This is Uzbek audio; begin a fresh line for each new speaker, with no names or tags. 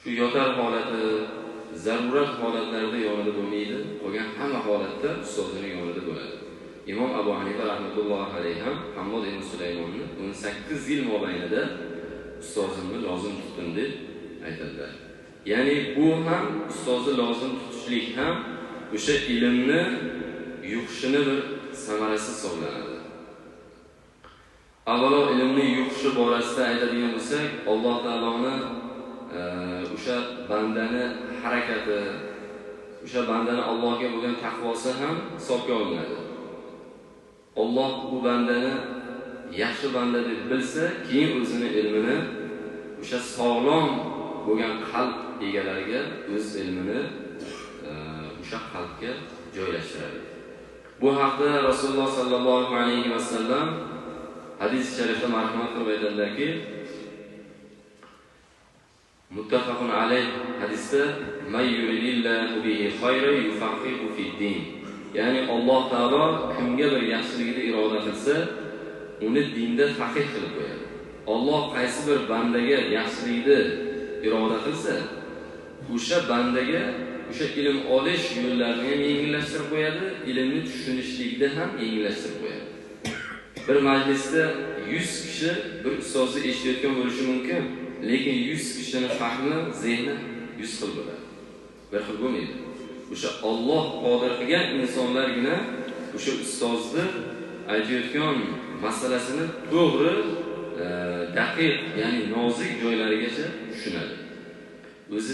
shu yotar holati, zarurat holatlarida yonida bo'lmaydi, qolgan hamma holatda ustozining yonida bo'ladi. Imom Abu Hanifa rahmatullohi alayhi ham Hammod ibn Sulaymonni 18 yil mobaynida ustozimni lozim tutdim deb aytadilar. Ya'ni bu ham ustozni lozim tutishlik ham o'sha ilmni yuqishini bir samarasi hisoblanadi. Avvalo ilmni yuqishi borasida aytadigan bo'lsak, Alloh taoloni o'sha bandani harakati, o'sha bandani Allohga bo'lgan taqvosi ham hisobga olinadi. Alloh bu bandani yaxshi banda deb bilsa, keyin o'zini ilmini o'sha sog'lom bo'lgan qalb egalariga o'z ilmini o'sha qalbga joylashtiradi. Bu haqda Rasululloh sallallohu alayhi vasallam hadis sharifda marhamat qilib aytadilarki, muttafaqun alayh hadisda may yuridillahu bihi khayran yufaqihu fid-din. Ya'ni Alloh taolo kimga bir yaxshilikni iroda qilsa, uni dinda faqih qilib qo'yadi. Alloh qaysi bir bandaga yaxshilikni iroda qilsa, o'sha bandaga o'sha ilm olish yo'llarini ham yengillashtirib qo'yadi, ilmni tushunishlikda ham yengillashtirib qo'yadi. Bir majlisda 100 kishi bir ustozni eshitayotgan bo'lishi mumkin, lekin 100 kishining fahmi, zehni 100 xil bo'ladi. Bir xil bo'lmaydi. O'sha Alloh qodir qilgan insonlargina o'sha ustozni aytayotgan masalasini to'g'ri, daqiq, ya'ni nozik joylarigacha tushunadi. O'zi